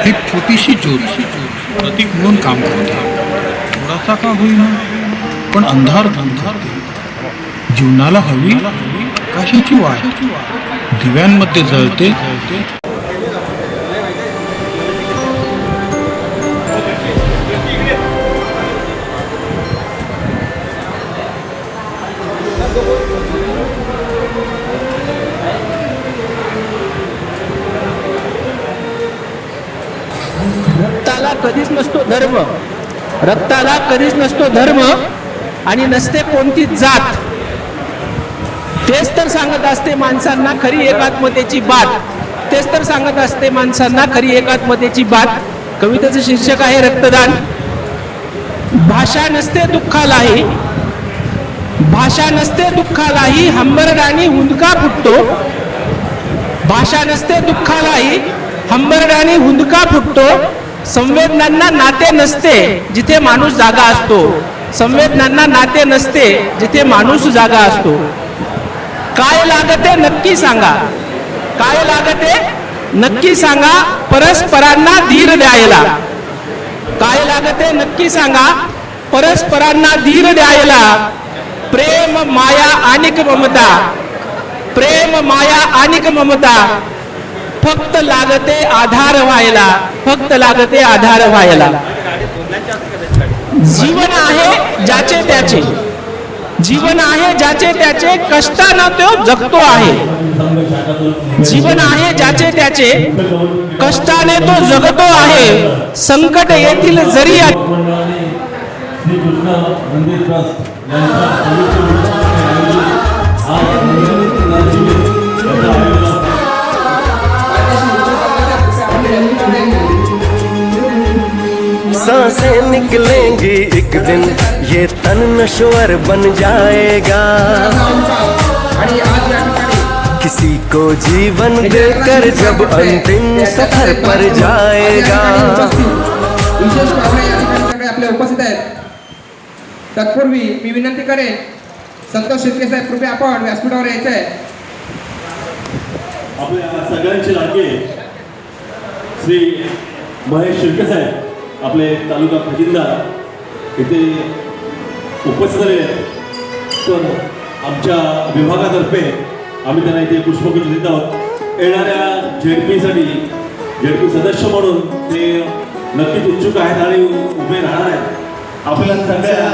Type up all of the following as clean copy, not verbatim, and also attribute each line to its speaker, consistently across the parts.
Speaker 1: एक छोटीशी ज्योत प्रतीक म्हणून काम करते. थोडासा का होईना पण अंधार दूर करते. जीवनाला हवी कशाची वाट दिव्यांमध्ये जळते.
Speaker 2: रक्ताला कधीच नसतो धर्म, रक्ताला कधीच नसतो धर्म आणि नसते कोणती जात. तेच तर सांगत असते माणसांना खरी एकात्मतेची बात. तेच तर सांगत असते माणसांना खरी एकात्मतेची बात. कवितेचं शीर्षक आहे रक्तदान. भाषा नसते दुःखालाही, भाषा नसते दुःखालाही हंबरडानी हुंदका फुटतो. भाषा नसते दुःखालाही हंबरडानी हुंदका फुटतो. संवेदनांना नाते नसते जिथे माणूस जागा असतो. संवेदनांना नाते नसते जिथे माणूस जागा असतो. काय लागते नक्की सांगा, काय लागते नक्की सांगा परस्परांना धीर द्यायला. काय लागते नक्की सांगा परस्परांना धीर द्यायला. प्रेम माया आणिक ममता, प्रेम माया आणिक ममता. फक्त लागते आधार व्हायला, फक्त लागते आधार व्हायला. जीवन आहे ज्याचे त्याचे, जीवन आहे ज्याचे त्याचे कष्टानं तो जगतो आहे. जीवन आहे ज्याचे त्याचे कष्टाने तो जगतो आहे. संकट येतील जरी
Speaker 3: सांसें निकलेंगी एक दिन ये तन नश्वर बन जाएगा. किसी को जीवन देकर जब अंतिम सफर पर जाएगा.
Speaker 4: विशेष पाहुणे या ठिकाणी आपले उपस्थित आहेत. तत्पूर्वी मी विनंती करेन संतोष शिर्के साहेब कृपया आपण व्यासपीठावर यायचं आहे.
Speaker 5: आपल्या सगळ्यांचे लाडके श्री महेश शिर्के साहेब आपले तालुका खजिनदार इथे उपस्थित झाले. तर आमच्या विभागातर्फे आम्ही त्यांना इथे पुष्पगुच्छ देत आहोत. येणाऱ्या झेडपीसाठी झेडपी सदस्य म्हणून ते नक्कीच इच्छुक आहेत आणि उभे राहणार आहेत. आपल्या सगळ्या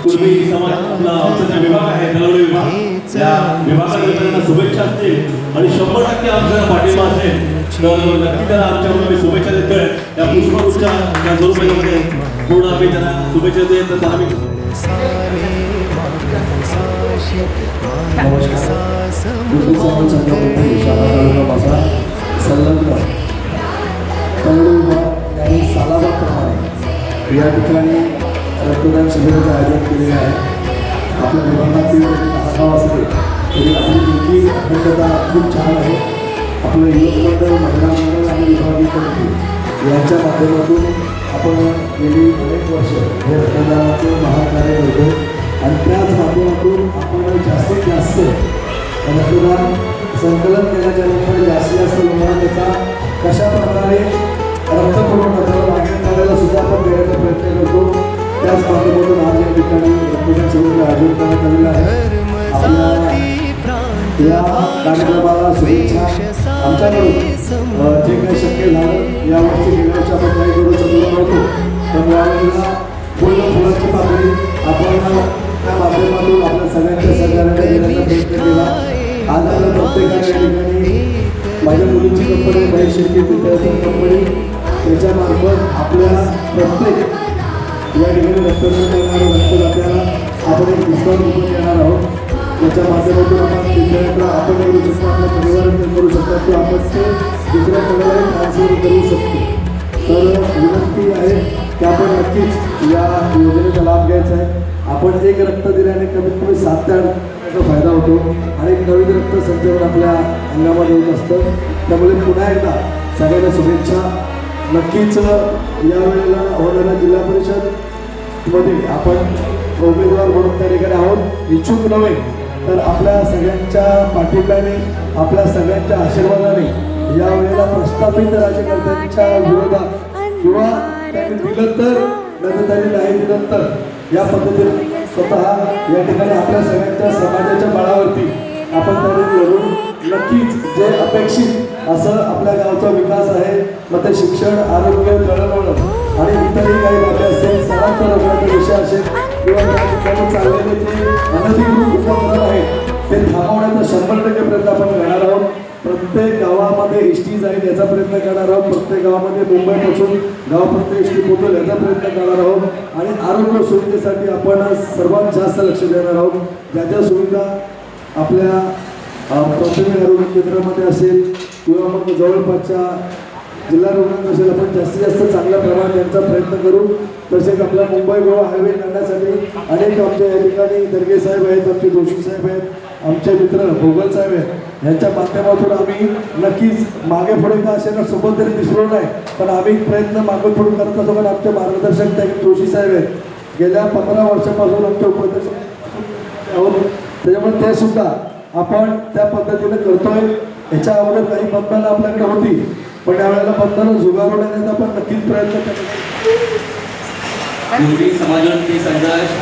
Speaker 5: पूर्वी समाज आपला आमचा जो विभाग आहे तळवली विभाग, त्या विभागातर्फे त्यांना शुभेच्छा असतील आणि 100% आमचा पाठिंबा असेल तर नक्की त्यांना आमच्याकडून मी शुभेच्छा देतोय. त्या पुष्पगुच्छा त्या स्वरूपामध्ये पूर्ण आम्ही त्यांना शुभेच्छा देत तर आम्ही
Speaker 6: या ठिकाणी रक्तदान शिबिराचं आयोजन केलेलं आहे. आपल्या विभागातील नाव असते तरी आपली मुलगी अभ्यासता खूप छान आहे. आपलं युवक मंडळ, महिला मंडळ आणि विभागीय कमिटी यांच्या माध्यमातून आपण गेली अनेक वर्ष हे रक्तदानाचं महाकार्य करतो आणि त्याच माध्यमातून आपण जास्तीत जास्त रक्तदान संकलन केल्याच्या नंतर जास्तीत जास्त लोकांना त्याचा कशा प्रकारे रक्तपुरवठा त्याला मागणी करायला सुद्धा आपण देण्याचा प्रयत्न करतो. त्याच माध्यमातून आज या ठिकाणी रक्तदान शिबिराचं आयोजन करण्यात आलेलं आहे. आपल्या या कार्यक्रमाला शुभेच्छा. आमच्याकडून जे काही शक्य झालं यावर्षी गेल्या वर्षी आपण काही करू शकलो नव्हतो तर यावेळेला पूर्ण फुलाची पाकळी आपण त्या माध्यमातून आपल्या सगळ्यांच्या सहकार्याने देण्याचा प्रयत्न केला. आज आपल्या प्रत्येकाने या ठिकाणी माझ्या मुलींची कंपनी महेश शिर्के कंपनी त्याच्यामार्फत आपल्या प्रत्येक या ठिकाणी रक्तदान करणाऱ्या रक्तदात्याला आपण एक डिस्काउंट कुपन देणार आहोत. त्याच्या माध्यमातून आपण करू शकतो, आपल्या परिवारात करू शकतो किंवा आपण ते दुसऱ्या कोणालाही ट्रान्सफर करू शकतो. तर विनंती आहे की आपण नक्कीच या योजनेचा लाभ घ्यायचा आहे. आपण एक रक्त दिल्याने कमीत कमी 7 ते 8 फायदा होतो आणि एक नवीन रक्त संचलन आपल्या अंगामध्ये होत असतं. त्यामुळे पुन्हा एकदा सगळ्यांना शुभेच्छा. नक्कीच यावेळेला होणाऱ्या जिल्हा परिषदमध्ये आपण उमेदवार म्हणून त्या ठिकाणी आहोत. इच्छुक नव्हे तर आपल्या सगळ्यांच्या पाठिंब्याने, आपल्या सगळ्यांच्या आशीर्वादाने यावेळेला प्रस्थापित राज्यकर्त्यांच्या विरोधात किंवा त्यांनी दिलं तर नाही त्यांनी नाही दिलं तर या पद्धतीने स्वतः या ठिकाणी आपल्या सगळ्यांच्या समाजाच्या बळावरती आपण तरी लढून नक्कीच जे अपेक्षित असं आपल्या गावचा विकास आहे, मग ते शिक्षण, आरोग्य, दळणवळण आणि इतरही काही बाबी असतील, सराव रोगाचा विषय असेल किंवा त्या ठिकाणी चाललेले जे अनधिकृत उपक्रम आहेत ते थांबवण्याचा 100% प्रयत्न आपण करणार आहोत. प्रत्येक गावामध्ये एस टी जाईल याचा प्रयत्न करणार आहोत. प्रत्येक गावामध्ये मुंबईपासून गावापर्यंत एस टी पोहोचेल याचा प्रयत्न करणार आहोत आणि आरोग्य सुविधेसाठी आपण सर्वात जास्त लक्ष देणार आहोत. ज्या ज्या सुविधा आपल्या प्राथमिक आरोग्य केंद्रामध्ये असेल किंवा मग जवळपासच्या जिल्हा रुग्णालयात असेल, आपण जास्तीत जास्त चांगल्या प्रमाणात यांचा प्रयत्न करू. तसेच आपला मुंबई गोवा हायवे काढण्यासाठी अनेक आमच्या या ठिकाणी दर्गे साहेब आहेत, आमचे जोशी साहेब आहेत, आमचे मित्र भोगल साहेब आहेत, यांच्या माध्यमातून आम्ही नक्कीच मागे पुढे का असे ना सोबत तरी दिसलो नाही, पण आम्ही प्रयत्न मागे पुढे करत असतो. कारण आमचे मार्गदर्शक त्या जोशी साहेब आहेत, गेल्या 15 वर्षापासून आमचे उपाध्यक्ष आहोत, त्याच्यामुळे ते सुद्धा आपण त्या पद्धतीने करतोय. याच्या अगोदर काही बंधनं आपल्याकडे होती, पण यावेळेला बंधनं झुगारवण्याचा आपण नक्कीच प्रयत्न करतो.
Speaker 7: हिंदी समाजवादी संघर्ष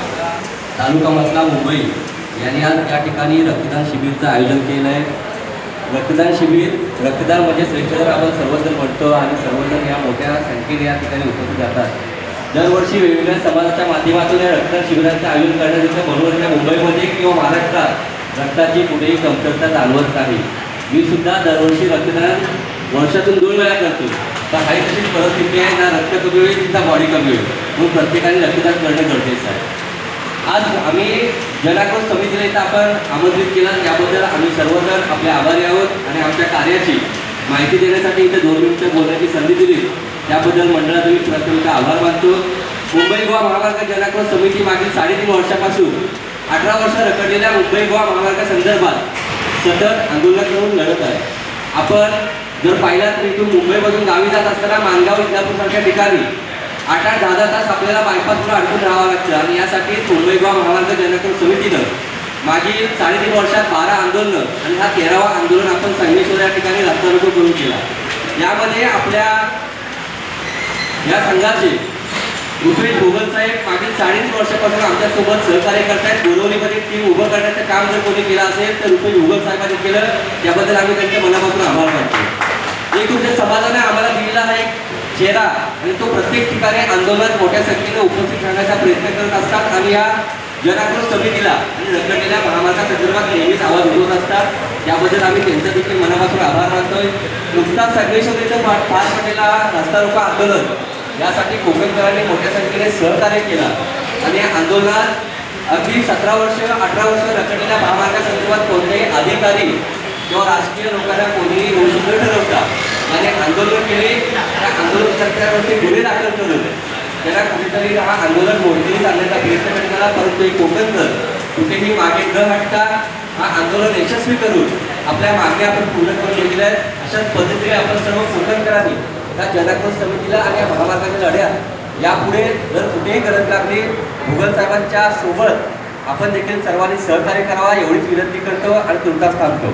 Speaker 7: तालुका मसला मुंबई यांनी आज या ठिकाणी रक्तदान शिबिरचं आयोजन केलं आहे. रक्तदान शिबिर, रक्तदान म्हणजे श्रेष्ठदान आपण सर्वजण म्हणतो आणि सर्वजण या मोठ्या संख्येने या ठिकाणी उपस्थित जातात. दरवर्षी वेगवेगळ्या समाजाच्या माध्यमातून या रक्तदान शिबिरांचं आयोजन करण्यात येतं. म्हणून या मुंबईमध्ये किंवा महाराष्ट्रात रक्ताची कुठेही कमतरता जाणवत नाही. मी सुद्धा दरवर्षी रक्तदान वर्षातून 2 वेळा करतो. तर काही तशीच परिस्थिती आहे, ना रक्त कमी होईल तिथं बॉडी कमी होईल, म्हणून प्रत्येकाने रक्तदान करणं गरजेचं आहे. आज आम्ही जनाक्रोश समितीला इथं आपण आमंत्रित केलं, त्याबद्दल आम्ही सर्वजण आपले आभारी आहोत आणि आमच्या कार्याची माहिती देण्यासाठी इथे 2 मिनिटं बोलण्याची संधी दिली त्याबद्दल मंडळाचा मी प्रथम आभार मानतो. मुंबई गोवा महामार्ग जनाक्रोश समिती मागील 3.5 वर्षापासून 18 वर्ष रखडलेल्या मुंबई गोवा महामार्गासंदर्भात सतत आंदोलन करून लढत आहे. आपण जर पाहिलं तर इथून मुंबईमधून गावी जात असताना मानगाव, इंदापूरसारख्या ठिकाणी 8-10 तास आपल्याला बायपासवर अडकून राहावं लागतं आणि यासाठी मुंबई गोवा महामार्ग जनाक्रोश समितीनं मागील 3.5 वर्षात 12 आंदोलनं आणि हा 13वा आंदोलन आपण संगमेश्वर या ठिकाणी रस्ता रोको करून केला. यामध्ये आपल्या या संघाचे रुपेश भोगल साहेब मागील 3.5 वर्षापासून आमच्यासोबत सहकार्य करतायत. बोरवलीमध्ये टीम उभं करण्याचं काम जर कोणी केलं असेल तर रुपेश भोगल साहेबांनी केलं, त्याबद्दल आम्ही त्यांच्या मनापासून आभार मानतो. एक तुमच्या समाजाने आम्हाला दिलेला हा एक चेहरा आणि तो प्रत्येक ठिकाणी आंदोलनात मोठ्या संख्येने उपस्थित राहण्याचा प्रयत्न करत असतात आणि या जनाक्रोश समितीला आणि रखडलेल्या महामार्गासंदर्भात नेहमीच आवाज उठवत असतात. त्याबद्दल आम्ही त्यांचा देखील मनापासून आभार मानतोय. नुकताच संगमेश्वर इथं पार पडलेला रस्ता रोको आंदोलन यासाठी कोकणकरांनी मोठ्या संख्येने सहकार्य केलं आणि या आंदोलनात अगदी 17 वर्ष 18 वर्ष रखडलेल्या महामार्गासंदर्भात कोणतेही अधिकारी किंवा राजकीय लोकांना कोणीही दोषी न ठरवता आणि आंदोलन केले. त्या आंदोलन सरकारवरती गुन्हे दाखल करून त्याला कुठेतरी हा आंदोलन मोडकळीस आणण्याचा प्रयत्न करण्यात आला, परंतु एक कोकणकर कुठेही मागे न हटता हा आंदोलन यशस्वी करून आपल्या मागण्या आपण पूर्ण करून घेतल्या आहेत. अशाच पद्धतीने आपण सर्व कोकणकरांनी या जनाक्रोश समितीला आणि या महामार्गाच्या लढ्यात यापुढे जर कुठेही गरज लागली भोगल साहेबांच्या सोबत आपण देखील सर्वांनी सहकार्य करावा एवढीच विनंती करतो आणि तुमचाच थांबतो.